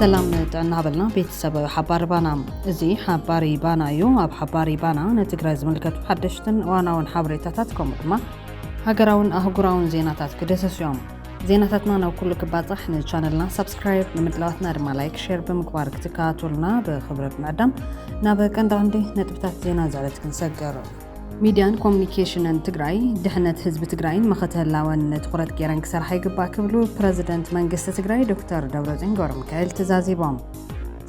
سلام ጥዕና ሃበልና ቤተሰብ ሓባር ባና እዚ ሓባሪ ባና እዩ ኣብ ሓባሪ ባና ነትግራይ ዝምልከቱ ሓደሽትን ዋናውን ሓበሬታታት ከምኡ ድማ ሃገራውን ኣህጉራውን ዜናታት ክደሰስዮም ዜናታትና ናብ ኩሉ ክባፅሕ ንቻነልና ሰብስክራይብ ንምድላዋትና ድማ ላይክ ሼር ብምግባር ክትከታተሉና ብኽብረት ምዕዳም ናብ ቀንዲ ነጥብታት ዜና ዘዕለት ክንሰገር ሚድያን ኮሙኒኬሽንን ትግራይ ድሕነት ህዝቢ ትግራይን መኸተላውን ትኩረት ገይረን ክሰርሓ ይግባእ ክብሉ ፕሬዝደንት መንግስቲ ትግራይ ዶክተር ደብረጽዮን ገብረሚካኤል ተዛዚቦም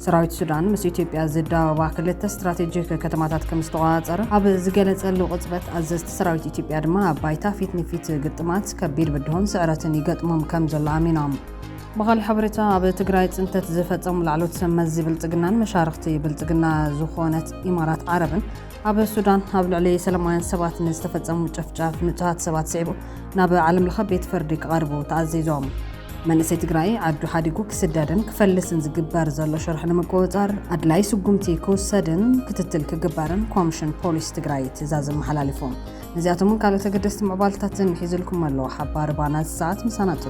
ሰራዊት ሱዳን ምስ ኢትዮጵያ ዝዳወባ ክልተ ስትራቴጂክ ከተማታት ከም ዝተቆጻጸረ ኣብ ዝገለጸሉ ቅጽበት ኣዘዝቲ ሰራዊት ኢትዮጵያ ድማ ኣብ ባይታ ፊት ንፊት ግጥማት ከቢድ ብድሆን ስዕረትን ይገጥሞም ከም ዘሎ ኣሚኖም بخال حبرتا ኣብ ትግራይ ጽንተት ዝፈጸሙ ላዕሎት ሰመዝ ብልጽግናን መሻርክቲ ብልጽግና ዝኾነት ኢማራት ዓረብን ኣብ ሱዳን ኣብ ልዕሊ ሰላማውያን ሰባት ንዝተፈጸሙ ጨፍጫፍ ንጹሃት ሰባት ስዒቡ ናብ ዓለም ለኸ ቤት ፍርዲ ክቐርቡ ተኣዚዞም መንእሰይ ትግራይ ዓዱ ሓዲጉ ክስደድን ክፈልስን ዝግበር ዘሎ ሸርሕ ንምቁፅጻር ኣድላይ ስጉምቲ ክውሰድን ክትትል ክግበርን ኮሚሽን ፖሊስ ትግራይ ትእዛዝ መሓላሊፎም ነዚኣቶም ካልኦት ተገደስቲ ምዕባልታትን ሒዝልኩም ኣለዎ ሓባር ባና ሰዓት ምሳናቱ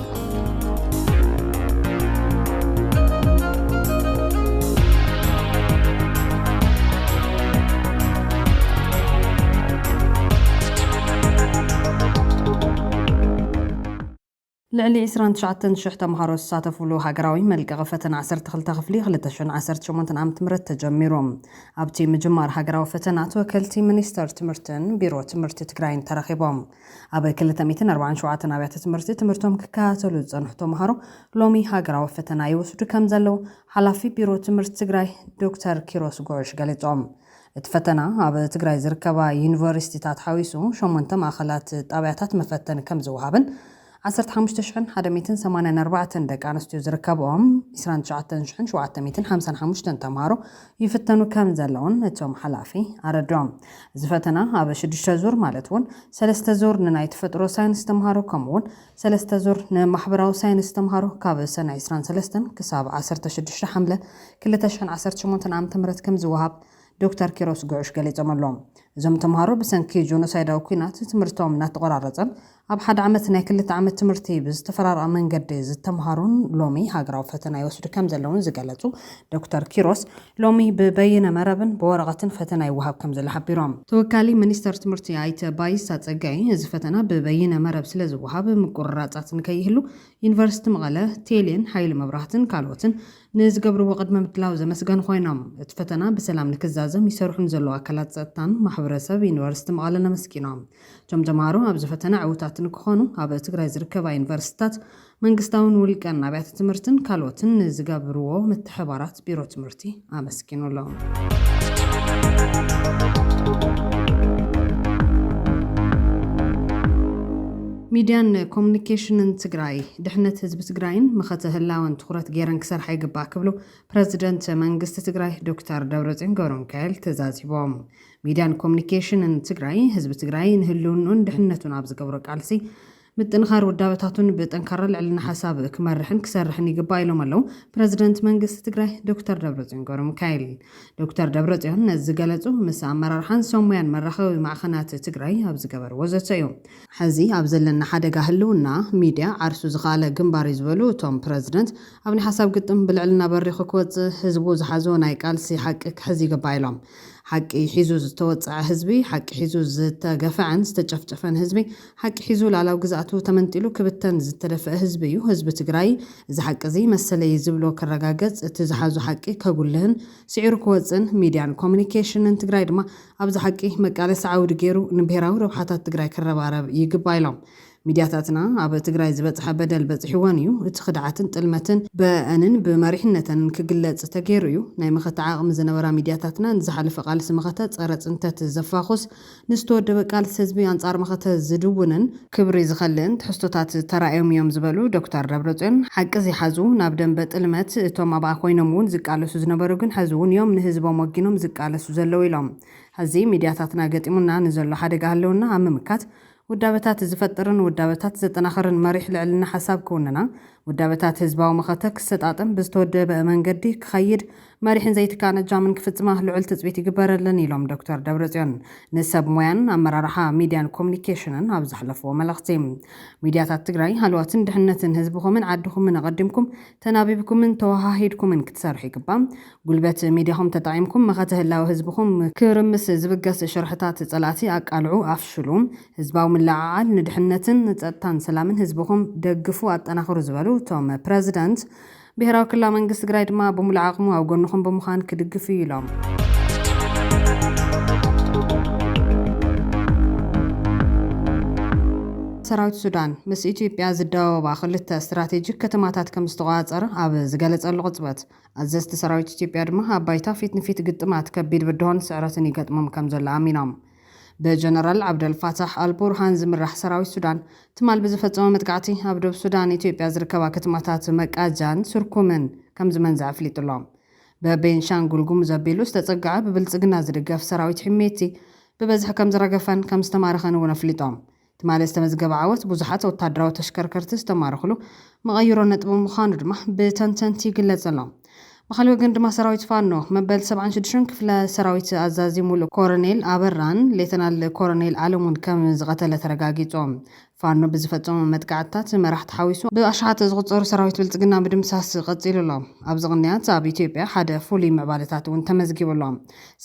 لعلي 29 تمهارو ساتفولو هاجراوي ملقا فتن 12 خفلي 2018 عام تمرت تجميروم ابتي مجمار هاجراو فتنات وكلتي مينستر تمرتن بيرو تمرت تግራይን ተረኺቦም ኣብ 247 ኣብያተ ትምህርቲ ትምህርቶም ክከታተሉ ዝጸንሑ ተምሃሮ ሎሚ ሃገራዊ ፈተና ይወስዱ ከም ዘለው ሓላፊ ቢሮ ትምህርቲ ትግራይ ዶክተር ኪሮስ ጎሽ ገሊጾም እቲ ፈተና ኣብ ትግራይ ዝርከባ ዩኒቨርሲቲታት ሓዊሱ 8 ማእኸላት ጣብያታት መፈተን ከም ዝወሃብን 15184 ደቂ ኣንስትዮ ዝርከብኦም 29755 ተምሃሮ ይፍተኑ ከም ዘለውን እቶም ሓላፊ ኣረዶም እዚ ፈተና ኣብ 6 ዙር ማለት እውን 3 ዙር ንናይ ተፈጥሮ ሳይንስ ተምሃሮ ከምኡውን 3 ዙር ንማሕበራዊ ሳይንስ ተምሃሮ ካብ ሰነ 23 ክሳብ 16 ሓምለ 2018 ዓ.ም ከም ዝወሃብ ዶክተር ኪሮስ ጎሽ ገሊጾም ኣሎም እዞም ተምሃሮ ብሰንኪ ጆኖሳይዳዊ ኩናት ትምህርቶም እናተቆራረጸን ኣብ ሓደ ዓመት ናይ ክልተ ዓመት ትምህርቲ ብዝተፈራረቀ መንገዲ ዝተምሃሩን ሎሚ ሃገራዊ ፈተና ይወስዱ ከም ዘለውን ዝገለጹ ዶክተር ኪሮስ ሎሚ ብበይነ መረብን ብወረቐትን ፈተና ይወሃብ ከም ዘሎ ሓቢሮም ተወካሊ ሚኒስተር ትምህርቲ ኣይተ ባይሳ ጸጋይ እዚ ፈተና ብበይነ መረብ ስለ ዝወሃብ ምቁርራጻት ንከይህሉ ዩኒቨርሲቲ መቐለ ቴሌን ሓይሊ መብራህትን ካልኦትን ንዝገብርዎ ቅድመ ምድላው ዘመስገን ኮይኖም እቲ ፈተና ብሰላም ንክዛዘም ይሰርሑን ዘሎ ኣካላት ጸጥታን ማሕበረሰብ ዩኒቨርሲቲ መቐለ ነመስኪኖም እቶም ተምሃሮ ኣብዚ ፈተና ዕውታት ንክኾኑ ኣብ ትግራይ ዝርከባ ዩኒቨርሲቲታት መንግስታውን ውልቀን ኣብያተ ትምህርትን ካልኦትን ዝገብርዎ ምትሕባራት ቢሮ ትምህርቲ ኣመስኪኖሎም ሚድያን ኮሙኒኬሽንን ትግራይ ድሕነት ህዝቢ ትግራይን መኸተላውን ትኩረት ገይረን ክሰርሓ ይግባእ ክብሉ ፕሬዝደንት መንግስቲ ትግራይ ዶክተር ደብረጽዮን ገብረሚካኤል ተዛዚቦም ሚድያን ኮሙኒኬሽንን ትግራይ ህዝቢ ትግራይ ንህልውናን ድሕነቱን ኣብ ዝገብሮ ቃልሲ ምጥንኻር ውዳበታቱን ብጠንካራ ልዕልና ሓሳብ ክመርሕን ክሰርሕን ይግባእ ኢሎም ኣለው ፕሬዝደንት መንግስቲ ትግራይ ዶክተር ደብረጽዮን ገብረሚካኤል ዶክተር ደብረጽዮን ዝገለጹ ምስ ኣመራርሓን ሰሙያን መራኸቢ ማዕኸናት ትግራይ ኣብ ዝገበርዎ ዘተ እዩ ሕዚ ኣብ ዘለና ሓደጋ ህልውና ሚድያ ዓርሱ ዝኻለ ግንባር ዝበሉ እቶም ፕሬዝደንት ኣብ ናይ ሓሳብ ግጥም ብልዕልና በሪኹ ክወፅእ ህዝቡ ዝሓዞ ናይ ቃልሲ ሓቂ ክሕዝ ይግባእ ኢሎም ሓቂ ሒዙ ዝተወፅዐ ህዝቢ ሓቂ ሒዙ ዝተገፈዐን ዝተጨፍጨፈን ህዝቢ ሓቂ ሒዙ ላዕላዊ ግዛእቱ ተመንጢሉ ክብተን ዝተደፈአ ህዝቢ እዩ ህዝቢ ትግራይ እዚ ሓቂ እዚ መሰለይ ዝብሎ ከረጋገጽ እቲ ዝሓዙ ሓቂ ከጉልህን ስዒሩ ክወፅን ሚድያን ኮሙኒኬሽንን ትግራይ ድማ ኣብዚ ሓቂ መቃለሲ ዓውዲ ገይሩ ንብሔራዊ ረብሓታት ትግራይ ክረባረብ ይግባእ ኢሎም ሚድያታትና ኣብ ትግራይ ዝበፅሐ በደል በፅሕዎን እዩ እቲ ክድዓትን ጥልመትን በአንን ብመሪሕነትን ክግለጽ ተገይሩ እዩ ናይ መኸተ ዓቕሚ ዝነበራ ሚድያታትና ንዝሓለፈ ቃልሲ መኸተ ጸረ ጽንተት ዘፋኹስ ንዝተወደበ ቃልሲ ህዝቢ ኣንጻር መኸተ ዝድውንን ክብሪ ዝኸልእን ትሕዝቶታት ተራእዮም እዮም ዝበሉ ዶክተር ደብረጽዮን ሓቂ ዝሓዙ ናብ ደንበ ጥልመት እቶም ኣብኣ ኮይኖም እውን ዝቃለሱ ዝነበሩ ግን ሕዚ እውን እዮም ንህዝቦም ወጊኖም ዝቃለሱ ዘለው ኢሎም ሕዚ ሚድያታትና ገጢሙና ንዘሎ ሓደጋ ኣለውና ኣብ ምምካት ውዳበታት ዝፈጥርን ውዳበታት ዘጠናኸርን መሪሕ ልዕልና ሓሳብ ክውንና ውዳበታት ህዝባዊ መኸተ ክሰጣጥም ብዝተወደበ መንገዲ ክኸይድ መሪሕን ዘይትካነ ጃምን ክፍጽማ ልዑል ትጽቢት ይግበረለን ኢሎም ዶክተር ደብረጽዮን ንሰብ ሞያን ኣመራርሓ ሚድያን ኮሙኒኬሽንን ኣብ ዝሓለፍዎ መልእኽቲ ሚድያታት ትግራይ ሃልዋትን ድሕነትን ህዝብኹምን ዓድኹምን ኣቐዲምኩም ተናቢብኩምን ተዋሃሂድኩምን ክትሰርሑ ይግባእ ጉልበት ሚድያኹም ተጠቒምኩም መኸተ ህላዊ ህዝብኹም ክርምስ ዝብገስ ሽርሕታት ጸላእቲ ኣቃልዑ ኣፍሽሉ ህዝባዊ ምልዕዓል ንድሕነትን ጸጥታን ሰላምን ህዝብኹም ደግፉ ኣጠናኽሩ ዝበሉ እቶም ፕረዚደንት ብሄራዊ ክልላዊ መንግስቲ ትግራይ ድማ ብሙሉእ ዓቕሙ ኣብ ጎንኹም ብምዃን ክድግፍ እዩ ኢሎም ሰራዊት ሱዳን ምስ ኢትዮጵያ ዝደዋወባ ክልተ ስትራቴጂክ ከተማታት ከም ዝተቆጻጸረ ኣብ ዝገለጸሉ ቅጽበት ኣዘዝቲ ሰራዊት ኢትዮጵያ ድማ ኣብ ባይታ ፊት ንፊት ግጥማት ከቢድ ብድሆን ስዕረትን ይገጥሞም ከም ዘሎ ኣሚኖም በጀነራል ዓብደልፋታሕ አልቡርሃን ዝምራሕ ሰራዊት ሱዳን ትማል ብዝፈጸመ መጥቃዕቲ ኣብ ደቡብ ሱዳን ኢትዮጵያ ዝርከባ ከተማታት መቃጃን ስርኩምን ከም ዝመንዝዕ ኣፍሊጡሎም በቤንሻንጉል ጉሙዝ ኣቢሉ ዝተጸግዐ ብብልጽግና ዝድገፍ ሰራዊት ሕሜቲ ብበዝሒ ከም ዝረገፈን ከም ዝተማረኸን እውን ኣፍሊጦም ትማል ዝተመዝገበ ዓወት ብዙሓት ወታደራዊ ተሽከርከርቲ ዝተማረኽሉ መቐይሮ ነጥቢ ምዃኑ ድማ ብተንተንቲ ይግለጽ ኣሎ በኻሊ ወገን ድማ ሰራዊት ፋኖ መበል 76 ክፍለ ሰራዊት ኣዛዚ ሙሉእ ኮሎኔል ኣበራን ሌተናል ኮሎኔል ኣለሙን ከም ዝቐተለ ተረጋጊጾም ፋኖ ብዝፈጸሙ መጥቃዕትታት መራሕቲ ሓዊሱ ብኣሽሓት ዝቑጸሩ ሰራዊት ብልጽግና ብድምሳስ ቀጺሉሎም ኣብ ዝቕንያት ኣብ ኢትዮጵያ ሓደ ፍሉይ ምዕባለታት እውን ተመዝጊቡሎም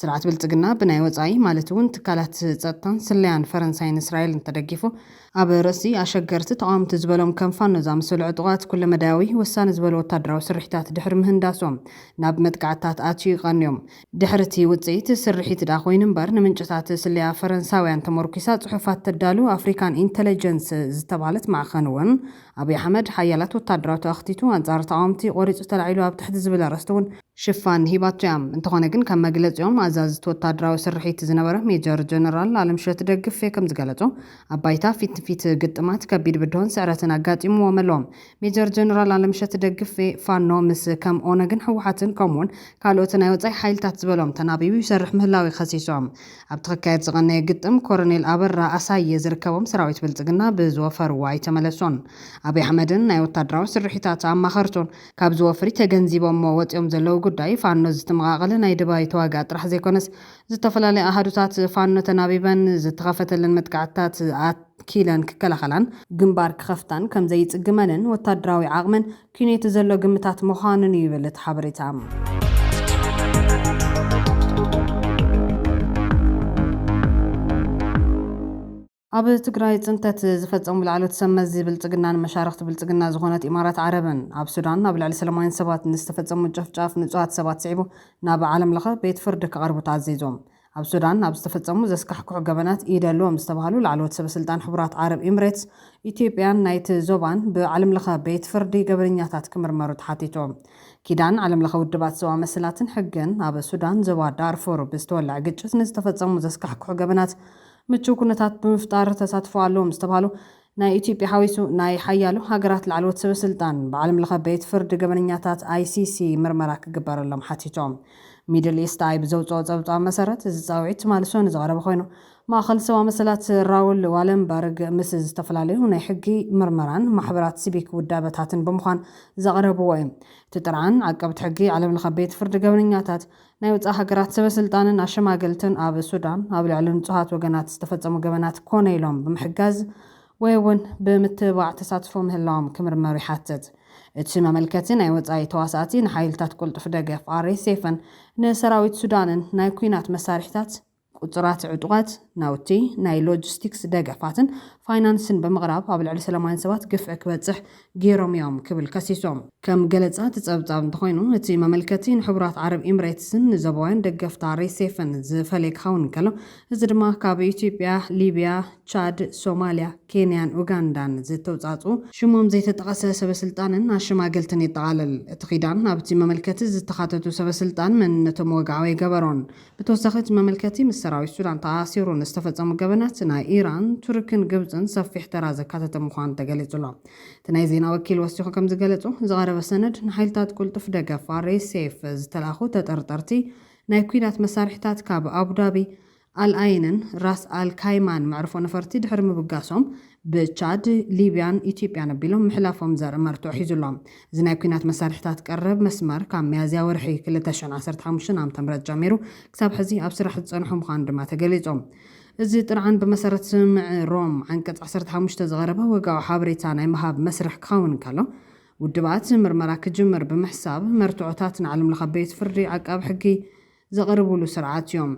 ስርዓት ብልጽግና ብናይ ወጻኢ ማለት እውን ትካላት ጸጥታን ስለያን ፈረንሳይን እስራኤልን ተደጊፉ ኣብ ርእሲ ኣሸገርቲ ተቃውምቲ ዝበሎም ከም ፋኖ ዝኣመሰሉ ዕጡቓት ኩለ መዳያዊ ወሳኒ ዝበሉ ወታደራዊ ስርሒታት ድሕሪ ምህንዳሶም ናብ መጥቃዕትታት ኣትዩ ይቐንዮም ድሕርቲ ውፅኢት ስርሒት ዳ ኮይኑ እምበር ንምንጭታት ስለያ ፈረንሳውያን ተመርኪሳ ጽሑፋት ተዳሉ ኣፍሪካን ኢንተለጀንስ ዝተባለት ማዕኸን እውን ኣብይ ኣሕመድ ሓያላት ወታደራዊ ተኣኽቲቱ ኣንጻር ተቃውምቲ ቆሪጹ ተላዒሉ ኣብ ትሕቲ ዝብል ኣርእስቲ እውን ሽፋን ሂባቶ እዮም እንተኾነ ግን ከም መግለጺኦም ኣዛዝቲ ወታደራዊ ስርሒት ዝነበረ ሜጀር ጀነራል ኣለምሸት ደግፌ ከም ዝገለጹ ኣብ ባይታ ፊት ንፊት ግጥማት ከቢድ ብድሆን ስዕረትን ኣጋጢምዎም ኣለዎም ሜጀር ጀነራል ኣለምሸት ደግፌ ፋኖ ምስ ከም ኦነግን ሕወሓትን ከምኡውን ካልኦት ናይ ወጻኢ ሓይልታት ዝበሎም ተናቢቡ ይሰርሕ ምህላዊ ከሲሶም ኣብ ተኸካየድ ዝቐነየ ግጥም ኮሎኔል ኣበራ ኣሳየ ዝርከቦም ሰራዊት ብልጽግና ብዝወፈርዋ ኣይተመለሶን ኣብይ ኣሕመድን ናይ ወታደራዊ ስርሒታት ኣማኸርቱን ካብ ዝወፍሪ ተገንዚቦሞ ወፂኦም ዘለው ጉዳይ ፋኖ ዝተመቓቐለ ናይ ድባይ ተዋጋእ ጥራሕ ዘይኮነስ ዝተፈላለዩ ኣሃዱታት ፋኖ ተናቢበን ዝተኸፈተለን መጥቃዕትታት ኣኪለን ክከላኸላን ግንባር ክኸፍታን ከም ዘይጽግመንን ወታደራዊ ዓቕምን ኩነቱ ዘሎ ግምታት ምዃኑን ይብል እቲ ሓበሬታ ኣብ ትግራይ ጽንተት ዝፈጸሙ ላዕሎት ሰመዝ ብልጽግናን መሻርክቲ ብልጽግና ዝኾነት ኢማራት ዓረብን ኣብ ሱዳን ኣብ ልዕሊ ሰላማውያን ሰባት ንዝተፈጸሙ ጨፍጫፍ ንጹሃት ሰባት ስዒቡ ናብ ዓለም ለኸ ቤት ፍርዲ ክቐርቡ ተኣዚዞም ኣብ ሱዳን ኣብ ዝተፈጸሙ ዘስካሕክሑ ገበናት ኢደልዎም ዝተባሃሉ ላዕሎት ሰበስልጣን ሕቡራት ዓረብ ኤምሬትስ ኢትዮጵያን ናይቲ ዞባን ብዓለም ለኸ ቤት ፍርዲ ገበነኛታት ክምርመሩ ተሓቲቶም ኪዳን ዓለም ለኸ ውድባት ሰብኣዊ መሰላትን ሕግን ኣብ ሱዳን ዞባ ዳርፉር ብዝተወልዐ ግጭት ንዝተፈጸሙ ዘስካሕክሑ ገበናት ምቹው ኩነታት ብምፍጣር ተሳትፎ ኣለዎም ዝተባሃሉ ናይ ኢትዮጵያ ሓዊሱ ናይ ሓያሉ ሃገራት ላዕለዎት ሰበስልጣን ብዓለም ለኸ ቤት ፍርዲ ገበነኛታት ICC ምርመራ ክግበረሎም ሓቲቶም ሚድል ኢስት ኣይ ብዘውፅኦ ፀብፃብ መሰረት እዚ ፃውዒት ማልሶ ንዝቐረበ ኮይኑ ማእኸል ሰብኣዊ መሰላት ራውል ዋለንበርግ ምስ ዝተፈላለዩ ናይ ሕጊ ምርመራን ማሕበራት ሲቪክ ውዳበታትን ብምዃን ዘቕረብዎ እዩ እቲ ጥርዓን ዓቀብቲ ሕጊ ዓለም ለኸ ቤት ፍርዲ ገበነኛታት ናይ ወፃኢ ሃገራት ሰበስልጣንን ኣሸማገልትን ኣብ ሱዳን ኣብ ልዕሊ ንጹሃት ወገናት ዝተፈጸሙ ገበናት ኮነ ኢሎም ብምሕጋዝ ወይ እውን ብምትባዕ ተሳትፎ ምህላዎም ክምርመሩ ይሓትት እቲ መመልከቲ ናይ ወፃኢ ተዋሳእቲ ንሓይልታት ቁልጡፍ ደገፍ RSFን ንሰራዊት ሱዳንን ናይ ኩናት መሳርሒታት ቁጽራት ዕጡቓት ናውቲ ናይ ሎጂስቲክስ ደገፋትን ፋይናንስን ብምቕራብ ኣብ ልዕሊ ሰላማውያን ሰባት ግፍዒ ክበጽሕ ገይሮም እዮም ክብል ከሲሶም ከም ገለጻ ተጸብጻብ እንተኾይኑ እቲ መመልከቲ ንሕቡራት ዓረብ ኤምሬትስን ንዘባውያን ደገፍቲ RSFን ዝፈለየ ክኸውን ከሎ እዚ ድማ ካብ ኢትዮጵያ ሊብያ ቻድ ሶማልያ ኬንያን ኡጋንዳን ዝተውጻጹ ሽሞም ዘይተጠቐሰ ሰበስልጣንን ኣሸማገልትን ይጠቓለል እቲ ኺዳን ኣብቲ መመልከቲ ዝተኻተቱ ሰበስልጣን መንነቶም ወግዓዊ ገበሮን ብተወሳኺ እቲ መመልከቲ ምስ ሰራዊት ሱዳን ተኣሲሩ ዝተፈጸሙ ገበናት ናይ ኢራን ቱርክን ግብፅን ሰፊሕ ተራ ዘካተተ ምዃኑ ተገሊጹሎ እቲ ናይ ዜና ወኪል ወሲኹ ከም ዝገለጹ ዝቐረበ ሰነድ ንሓይልታት ቁልጡፍ ደገፍ RSF ዝተላኹ ተጠርጠርቲ ናይ ኩናት መሳርሒታት ካብ ኣቡዳቢ ኣልኣይንን ራስ ኣልካይማን መዕርፎ ነፈርቲ ድሕሪ ምብጋሶም ብቻድ ሊብያን ኢትዮጵያን ኣቢሎም ምሕላፎም ዘርኢ መርትዖ ሒዙሎም እዚ ናይ ኩናት መሳርሕታት ቀረብ መስመር ካብ ሚያዝያ ወርሒ 2015 ዓ.ም ጀሚሩ ክሳብ ሕዚ ኣብ ስራሕ ዝጸንሑ ምዃኑ ድማ ተገሊጾም እዚ ጥርዓን ብመሰረት ስምምዕ ሮም ዓንቀጽ 15 ዝቐረበ ወግዓዊ ሓበሬታ ናይ ምሃብ መስርሕ ክኸውን ከሎ ውድባት ምርመራ ክጅምር ብምሕሳብ መርትዖታት ንዓለም ለኸ ቤት ፍርዲ ዓቃቢ ሕጊ ዘቕርብሉ ስርዓት እዮም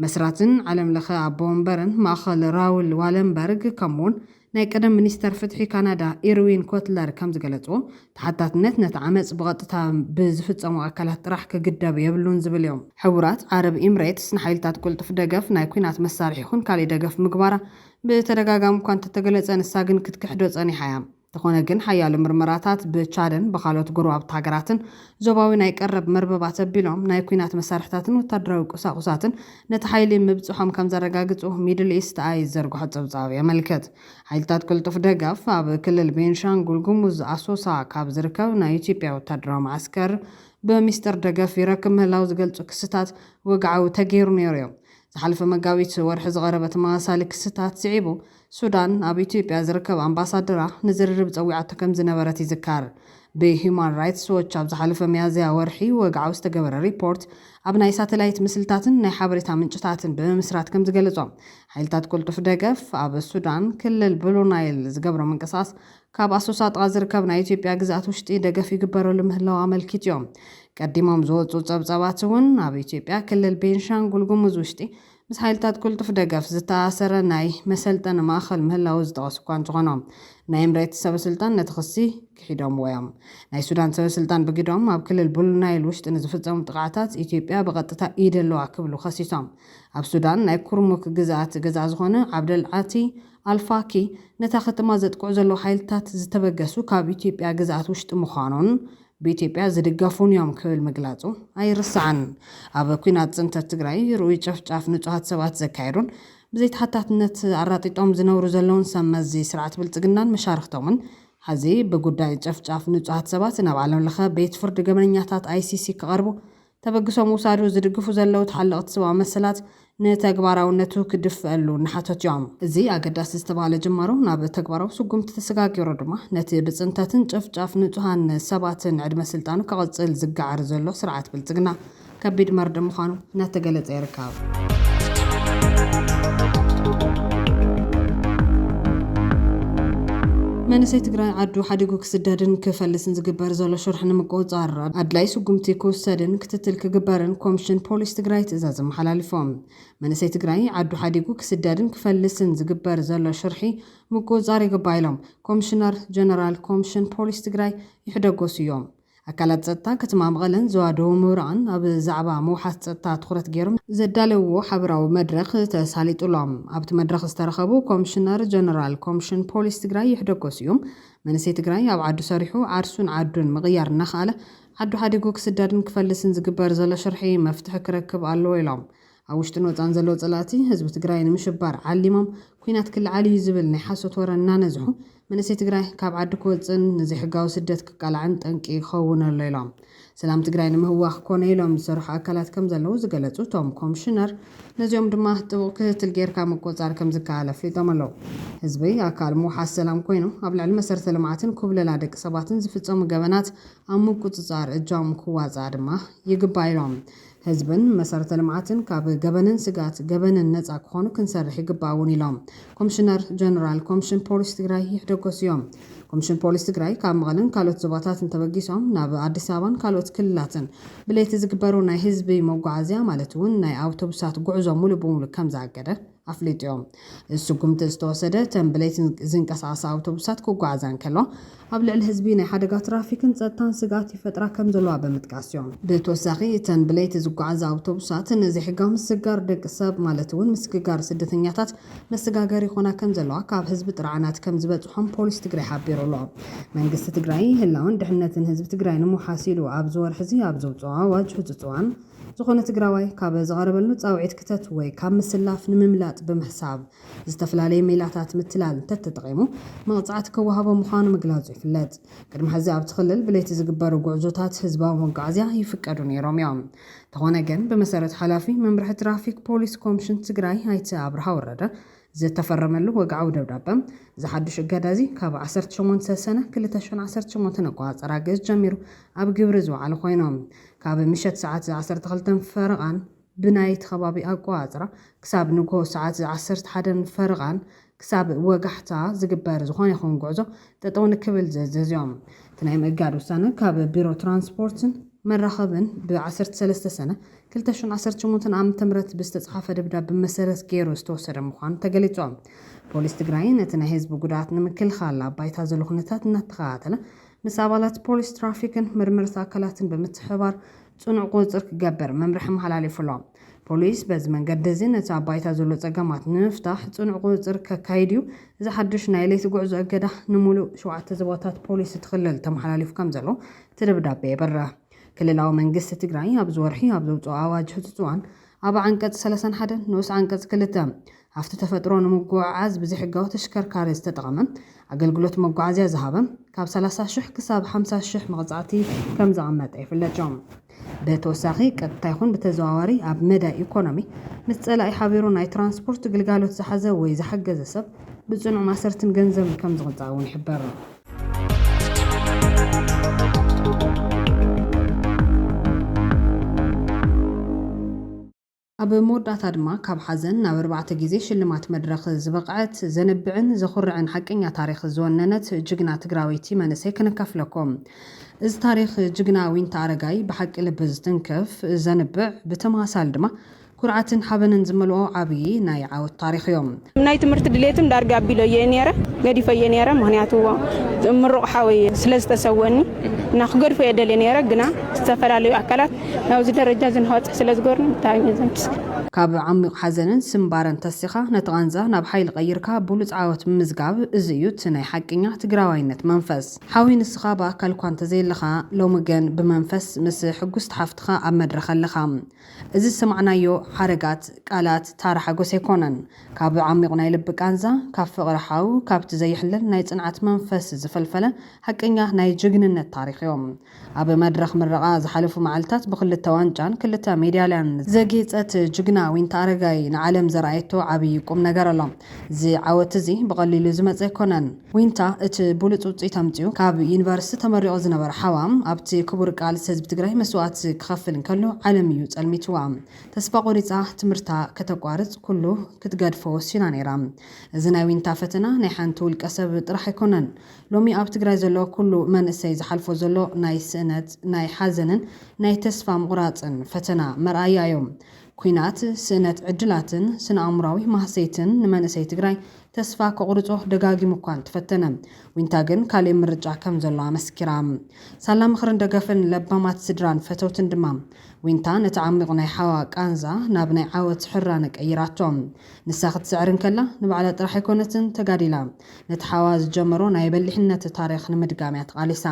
መስራትን ዓለም ለኸ ኣቦ ወንበርን ማእኸል ራውል ዋለንበርግ ከምውን ናይ ቀደም ሚኒስተር ፍትሒ ካናዳ ኢርዊን ኮትለር ከም ዝገለጽዎ ተሓታትነት ነቲ ዓመፅ ብቐጥታ ብዝፍጸሙ ኣካላት ጥራሕ ክግደብ የብሉን ዝብል እዮም ሕቡራት ዓረብ ኤምሬትስ ንሓይልታት ቁልጥፍ ደገፍ ናይ ኩናት መሳርሒ ይኹን ካልእ ደገፍ ምግባራ ብተደጋጋሚ እኳ እንተተገለጸ ንሳ ግን ክትክሕዶ ጸኒሓ እያ ተኾነ ግን ሓያሉ ምርመራታት ብቻድን ብኻልኦት ጎረባብቲ ሃገራትን ዞባዊ ናይ ቀረብ መርበባት ኣቢሎም ናይ ኩናት መሳርሕታትን ወታደራዊ ቁሳቁሳትን ነቲ ሓይሊ ምብፅሖም ከም ዘረጋግጹ ሚድል ኢስት ኣይ ዘርግሖ ፀብጻብ የመልክት ሓይልታት ቁልጡፍ ደገፍ ኣብ ክልል ቤንሻንጉል ጉሙዝ ኣሶሳ ካብ ዝርከብ ናይ ኢትዮጵያ ወታደራዊ ማዕስከር በሚስጥር ደገፍ ይረክብ ምህላው ዝገልጹ ክስታት ወግዓዊ ተገይሩ ነይሩ እዮም ዝሓለፈ መጋቢት ወርሒ ዝቐረበ ተመሳሳሊ ክስታት ስዒቡ ሱዳን ኣብ ኢትዮጵያ ዝርከብ ኣምባሳደራ ንዝርርብ ፀዊዓቶ ከም ዝነበረት ይዝካር ብሂውማን ራይትስ ዎች ኣብ ዝሓለፈ ሚያዝያ ወርሒ ወግዓዊ ዝተገበረ ሪፖርት ኣብ ናይ ሳተላይት ምስልታትን ናይ ሓበሬታ ምንጭታትን ብምስራት ከም ዝገለጾም ሓይልታት ቁልጡፍ ደገፍ ኣብ ሱዳን ክልል ብሉ ናይል ዝገብሮ ምንቅስቓስ ካብ ኣሶሳ ጥቓ ዝርከብ ናይ ኢትዮጵያ ግዛኣት ውሽጢ ደገፍ ይግበረሉ ምህላው ኣመልኪት እዮም ቀዲሞም ዝወፁ ፀብጻባት እውን ኣብ ኢትዮጵያ ክልል ቤንሻንጉል ጉሙዝ ውሽጢ ምስ ሓይልታት ቁልጡፍ ደገፍ ዝተኣሰረ ናይ መሰልጠኒ ማእኸል ምህላው ዝጠቐሱ እኳ እንትኾኖም ናይ ኤምሬትስ ሰበስልጣን ነቲ ክሲ ክሒዶምዎ እዮም ናይ ሱዳን ሰበስልጣን ብግዶም ኣብ ክልል ብሉ ናይል ውሽጢ ንዝፍጸሙ ጥቃዓታት ኢትዮጵያ ብቐጥታ ኢድ ኣለዋ ክብሉ ከሲሶም ኣብ ሱዳን ናይ ኩርሙክ ግዛኣት ገዛ ዝኾነ ዓብደልዓቲ ኣልፋኪ ነታ ከተማ ዘጥቅዑ ዘለዉ ሓይልታት ዝተበገሱ ካብ ኢትዮጵያ ግዛኣት ውሽጢ ምዃኑን በኢትዮጵያ ዝድገፉን እዮም ክብል ምግላጹ ኣይርስዓን ኣብ ኩናት ጽንተት ትግራይ ርኡይ ጨፍጫፍ ንጹሃት ሰባት ዘካይዱን ብዘይተሓታትነት ኣራጢጦም ዝነብሩ ዘለውን ሰመዚ ስርዓት ብልጽግናን መሻርክቶምን ሕዚ ብጉዳይ ጨፍጫፍ ንጹሃት ሰባት ናብ ዓለም ለኸ ቤት ፍርዲ ገበነኛታት ICC ክቐርቡ ተበግሶም ውሳዱ ዝድግፉ ዘለዉ ተሓለቕቲ ሰብኣዊ መሰላት ንተግባራውነቱ ክድፍአሉ ንሓተት እዮም እዚ ኣገዳሲ ዝተባሃለ ጅማሮ ናብ ተግባራዊ ስጉምቲ ተሰጋጊሩ ድማ ነቲ ብጽንተትን ጨፍጫፍ ንጹሃን ሰባትን ዕድመ ስልጣኑ ክቕጽል ዝገዓር ዘሎ ስርዓት ብልጽግና ከቢድ መርዲ ምዃኑ እናተገለጸ ይርከብ መንእሰይ ትግራይ ዓዱ ሓዲጉ ክስደድን ክፈልስን ዝግበር ዘሎ ሽርሕ ንምቁፅጻር ኣድላይ ስጉምቲ ክውሰድን ክትትል ክግበርን ኮሚሽን ፖሊስ ትግራይ ትእዛዝ መሓላሊፎም መንእሰይ ትግራይ ዓዱ ሓዲጉ ክስደድን ክፈልስን ዝግበር ዘሎ ሽርሒ ምቁፅጻር ይግባእ ኢሎም ኮሚሽነር ጀነራል ኮሚሽን ፖሊስ ትግራይ ይሕደገሱ እዮም ኣካላት ጸጥታ ከተማ መቐለን ዘዋደው ምሁራን ኣብ ዛዕባ መውሓት ጸጥታ ትኹረት ገይሮም ዘዳለውዎ ሓበራዊ መድረኽ ተሳሊጡሎም ኣብቲ መድረኽ ዝተረኸቡ ኮሚሽነር ጀነራል ኮሚሽን ፖሊስ ትግራይ ይሕደገሱ እዮም መንእሰይ ትግራይ ኣብ ዓዱ ሰሪሑ ዓርሱን ዓዱን ምቕያር እናኸኣለ ዓዱ ሓዲጉ ክስደድን ክፈልስን ዝግበር ዘሎ ሽርሒ መፍትሒ ክረክብ ኣለዎ ኢሎም ኣብ ውሽጥን ወፃን ዘለዎ ጸላእቲ ህዝቢ ትግራይ ንምሽባር ዓሊሞም ኩናት ክልዓሊ ዝብል ናይ ሓሶት ወረ እናነዝሑ መንእሰይ ትግራይ ካብ ዓዲ ክወፅን ንዘይሕጋዊ ስደት ክቃልዓን ጠንቂ ይኸውን ኣሎ ኢሎም ሰላም ትግራይ ንምህዋኽ ኮነ ኢሎም ዝሰርሑ ኣካላት ከም ዘለዉ ዝገለጹ እቶም ኮሚሽነር ነዚኦም ድማ ጥቡቕ ክትትል ጌርካ ምቁፅጻር ከም ዝከኣል ኣፍሊጦም ኣለዉ ህዝቢ ኣካል ምውሓስ ሰላም ኮይኑ ኣብ ልዕሊ መሰረተ ልምዓትን ኩብለላ ደቂ ሰባትን ዝፍጸሙ ገበናት ኣብ ምቁፅጻር እጃም ክዋፅኣ ድማ ይግባእ ኢሎም ህዝብን መሰረተ ልምዓትን ካብ ገበንን ስጋት ገበንን ነፃ ክኾኑ ክንሰርሕ ይግባእ እውን ኢሎም ኮሚሽነር ጀነራል ኮሚሽን ፖሊስ ትግራይ ይሕደገሱ እዮም ኮሚሽን ፖሊስ ትግራይ ካብ መቐለን ካልኦት ዞባታትን ተበጊሶም ናብ ኣዲስ ኣበባን ካልኦት ክልላትን ብለይቲ ዝግበሩ ናይ ህዝቢ መጓዓዝያ ማለት እውን ናይ ኣውቶቡሳት ጉዕዞ ሙሉእ ብሙሉእ ከም ዝኣገደ ኣፍሊጥዮም ስጉምቲ ዝተወሰደ ተን ብለይቲ ዝንቀሳቐሳ ኣውቶቡሳት ክጓዓዛን ከሎ ኣብ ልዕሊ ህዝቢ ናይ ሓደጋ ትራፊክን ጸጥታን ስጋት ይፈጥራ ከም ዘለዋ ብምጥቃስ እዮም ብተወሳኺ ተን ብለይቲ ዝጓዓዛ ኣውቶቡሳት ንዘይሕጋዊ ምስጋር ደቂ ሰብ ማለት እውን ምስግጋር ስደተኛታት መሰጋገሪ ይኾና ከም ዘለዋ ካብ ህዝቢ ጥርዓናት ከም ዝበፅሖም ፖሊስ ትግራይ ሓቢሩ ኣሎ መንግስቲ ትግራይ ህላውን ድሕነትን ህዝቢ ትግራይ ንምሓስ ኢሉ ኣብ ዝወርሒ እዚ ኣብ ዘውፅኦ ኣዋጅ ህፁፅ እዋን ዝኾነ ትግራዋይ ካብ ዝቐረበሉ ጻውዒት ክተት ወይ ካብ ምስላፍ ንምምላጥ ብምሕሳብ ዝተፈላለዩ ሜላታት ምትላል ተተጠቒሙ መቕጻዕቲ ክወሃቦ ምዃኑ ምግላጹ ይፍለጥ ቅድሚ ሕዚ ኣብቲ ክልል ብለይቲ ዝግበሩ ጉዕዞታት ህዝባዊ መጓዓዝያ ይፍቀዱ ነይሮም እዮም ተኾነ ግን ብመሰረት ሓላፊ መምርሒ ትራፊክ ፖሊስ ኮሚሽን ትግራይ ኣይተ ኣብርሃ ወረደ ዝተፈረመሉ ወግዓዊ ደብዳቤ ዝሓድሽ እገዳዚ ካብ 18 ሰነ 2018 ኣቆፃፅራ ገዝ ጀሚሩ ኣብ ግብሪ ዝወዓለ ኮይኖም ካብ ምሸት ሰዓት 12 ፈረቓን ብናይቲ ከባቢ ኣቆፃፅራ ክሳብ ንግሆ ሰዓት 11 ፈረቓን ክሳብ ወጋሕታ ዝግበር ዝኾነ ይኹን ጉዕዞ ጠጠው ንክብል ዘዘዝዮም እቲ ናይ ምእጋድ ውሳነ ካብ ቢሮ ትራንስፖርትን መራኸብን ብ13 ሰነ 2018 ዓ.ም ብዝተጻሕፈ ደብዳቤ መሰረት ገይሩ ዝተወሰደ ምዃኑ ተገሊጹ። ፖሊስ ትግራይ ነቲ ናይ ህዝቢ ጉድኣት ንምክልኻል ኣብ ባይታ ዘሎ ኩነታት እናተኸታተለ ምስ ኣባላት ፖሊስ ትራፊክን ምርምርታ ኣካላትን ብምትሕብባር ጽኑዕ ቁፅጥር ክገብር መምርሒ መሓላሊፉ ኣሎ። ፖሊስ በዚ መንገዲ እዚ ነቲ ኣብ ባይታ ዘሎ ፀገማት ንምፍታሕ ጽኑዕ ቁፅጥር ከካይድ እዩ። እዚ ሓድሽ ናይ ለይቲ ጉዕዞ እገዳ ንሙሉእ 7 ዞባታት ፖሊስ ትኽልል ተመሓላሊፉ ከም ዘሎ እቲ ደብዳቤ የበርህ። ክልላዊ መንግስቲ ትግራይ ኣብ ዝወርሒ ኣብ ዘውፅኦ ኣዋጅ ህፁፅዋን ኣብ ዓንቀጽ 31 ንኡስ ዓንቀጽ 2 ኣብቲ ተፈጥሮ ንምጉዕዓዝ ብዘይሕጋዊ ተሽከርካሪ ዝተጠቐመ ኣገልግሎት መጓዓዝያ ዝሃበ ካብ 30,000 ክሳብ 50,000 መቕጻዕቲ ከም ዘቐመጠ ይፍለጥ። ብተወሳኺ ቀጥታ ይኹን ብተዘዋዋሪ ኣብ መዳይ ኢኮኖሚ ምስ ጸላኢ ሓቢሩ ናይ ትራንስፖርት ግልጋሎት ዝሓዘ ወይ ዝሓገዘ ሰብ ብጽኑዕ ማሰርትን ገንዘብ ከም ዝቕጻዕ እውን ይሕበር። ኣብ መወዳእታ ድማ ካብ ሓዘን ናብ 4 ግዜ ሽልማት መድረኽ ዝበቕዐት ዘንብዕን ዘኹርዕን ሓቀኛ ታሪክ ዝወነነት ጅግና ትግራወይቲ መንእሰይ ክንካፍለኩም። እዚ ታሪክ ጅግና ዊንታ ኣረጋይ ብሓቂ ልቢ ዝትንክፍ ዘንብዕ ብተመሳሳሊ ድማ ኩርዓትን ሓበንን ዝመልኦ ዓብዪ ናይ ዓወት ታሪክ እዮም። ናይ ትምህርቲ ድሌትም ዳርጋ ኣቢሎ እየ ነይረ ገዲፈ እየ ነይረ ምክንያቱ ምሩቕ ሓወይ ስለዝተሰወኒ እና ክገድፎ እየ ደልየ ነይረ ግና ዝተፈላለዩ ኣካላት ናብዚ ደረጃ ዝንወፅእ ስለዝገርኒ ብጣዕሚ እየ ዘምስግን። ካብ ዓሚቕ ሓዘንን ስምባረን ተሲኻ ነቲ ቃንዛ ናብ ሓይሊ ቀይርካ ብሉፅ ዓወት ምምዝጋብ እዚ እዩ እቲ ናይ ሓቀኛ ትግራዋይነት መንፈስ። ሓዊ ንስኻ ብኣካል እኳ እንተዘይለኻ ሎሚ ግን ብመንፈስ ምስ ሕጉስ ተሓፍትኻ ኣብ መድረኽ ኣለኻ። እዚ ዝሰማዕናዮ ሓረጋት ቃላት ታራ ሓጎስ ኣይኮነን። ካብ ዓሚቕ ናይ ልቢ ቃንዛ ካብ ፍቕሪ ሓው ካብቲ ዘይሕለል ናይ ጽንዓት መንፈስ ዝፈልፈለ ሓቀኛ ናይ ጅግንነት ታሪክ እዮም። ኣብ መድረኽ ምረቓ ዝሓለፉ መዓልትታት ብክልተ ዋንጫን 2 ሜዳልያን ዘጌፀት ጅግና ዊንታ ኣረጋይ ንዓለም ዘርኣየቶ ዓብዪ ቁም ነገር ኣሎ። እዚ ዓወት እዚ ብቐሊሉ ዝመፀ ኣይኮነን። ዊንታ እቲ ብሉፅ ውፅኢት ኣምፅኡ ካብ ዩኒቨርሲቲ ተመሪቑ ዝነበረ ሓዋም ኣብቲ ክቡር ቃልሲ ህዝቢ ትግራይ መስዋዕት ክኸፍል እንከሎ ዓለም እዩ ጸልሚትዋ። ተስፋ ቆሪፃ ትምህርታ ከተቋርፅ ኩሉ ክትገድፎ ወሲና ነይራ። እዚ ናይ ዊንታ ፈተና ናይ ሓንቲ ውልቀ ሰብ ጥራሕ ኣይኮነን። ሎሚ ኣብ ትግራይ ዘሎ ኩሉ መንእሰይ ዝሓልፎ ዘሎ ናይ ስእነት ናይ ሓዘንን ናይ ተስፋ ምቑራፅን ፈተና መርኣያ እዮም። ኩናት ስእነት ዕድላትን ስነ ኣእምራዊ ማህሰይትን ንመንእሰይ ትግራይ ተስፋ ከቑርጾ ደጋጊሙ እኳ ተፈተነ። ዊንታ ግን ካልእ ምርጫ ከም ዘሎ ኣመስኪራ ሳላ ምኽርን ደገፍን ለባማት ስድራን ፈተውትን ድማ ዊንታ ነቲ ዓሚቕ ናይ ሓዋ ቃንዛ ናብ ናይ ዓወት ሕራነ ቀይራቶም። ንሳ ክትስዕርን ከላ ንባዕላ ጥራሕ ኣይኮነትን ተጋዲላ ነቲ ሓዋ ዝጀመሮ ናይ በሊሕነት ታሪክ ንምድጋም እያ ተቓሊሳ።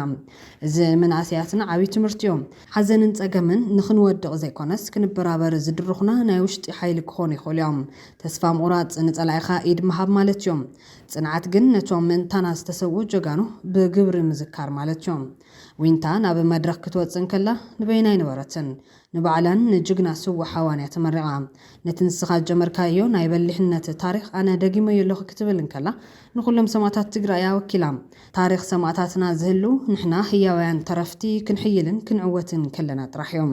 እዚ መንእሰያትና ዓብዪ ትምህርቲ እዮም። ሓዘንን ፀገምን ንኽንወድቕ ዘይኮነስ ክንበራበር ዝድርኹና ናይ ውሽጢ ሓይሊ ክኾኑ ይኽእሉ እዮም። ተስፋ ምቑራፅ ንጸላኢኻ ኢድ ምሃብ ማለት እዮም። ጽንዓት ግን ነቶም ምእንታና ዝተሰውኡ ጀጋኑ ብግብሪ ምዝካር ማለት እዮም። ዊንታ ናብ መድረኽ ክትወፅን ከላ ንበይና ይነበረትን ንባዕላን ንጅግና ስዋ ሓዋን እያ ተመሪቓ። ነቲ ንስኻ ጀመርካዮ ናይ በሊሕነት ታሪክ ኣነ ደጊመዮ ኣለኹ ክትብል እንከላ ንኩሎም ሰማዕታት ትግራይ ወኪላ። ታሪክ ሰማዕታትና ዝህሉ ንሕና ህያውያን ተረፍቲ ክንሕይልን ክንዕወትን ከለና ጥራሕ እዮም።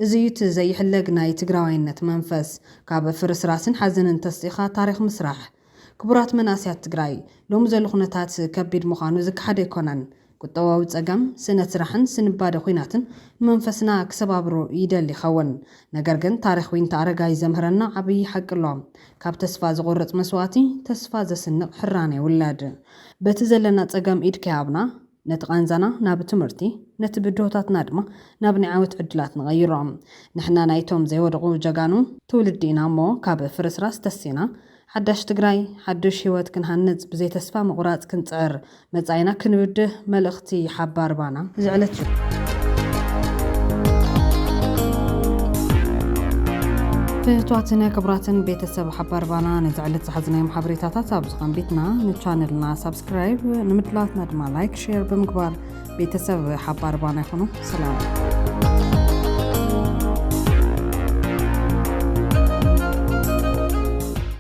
እዚ እዩ እቲ ዘይሕለግ ናይ ትግራዋይነት መንፈስ ካብ ፍርስራስን ሓዘንን ተስጢኻ ታሪክ ምስራሕ። ክቡራት መናእሰያት ትግራይ ሎሚ ዘሎ ኩነታት ከቢድ ምዃኑ ዝከሓደ ኣይኮነን። ቁጠባዊ ፀገም ስእነት ስራሕን ስንባደ ኩናትን ንመንፈስና ክሰባብሮ ይደሊ ይኸውን። ነገር ግን ታሪክ ዊንታ ኣረጋይ ዘምህረና ዓብዪ ሓቂ ኣሎ። ካብ ተስፋ ዝቆርፅ መስዋዕቲ ተስፋ ዘስንቕ ሕራነ ይውለድ። በቲ ዘለና ፀገም ኢድ ከያብና ነቲ ቃንዛና ናብ ትምህርቲ ነቲ ብድሆታትና ድማ ናብ ናይ ዓወት ዕድላት ንቐይሮም። ንሕና ናይቶም ዘይወደቑ ጀጋኑ ትውልዲ ኢና እሞ ካብ ፍርስራስ ተሲና ሓዳሽ ትግራይ ሓድሽ ህይወት ክንሃንጽ ብዘይ ተስፋ ምቑራጽ ክንጽዕር መጻኢና ክንብድህ መልእኽቲ ሓባር ባና ዝዕለት እዩ። ፍትዋትን ክቡራትን ቤተሰብ ሓባር ባና ንዝዕለት ዝሓዝናዮም ሓበሬታታት ኣብ ዝቐንቢትና ንቻነልና ሳብስክራይብ ንምድላትና ድማ ላይክ ሼር ብምግባር ቤተሰብ ሓባር ባና ይኹኑ። ሰላም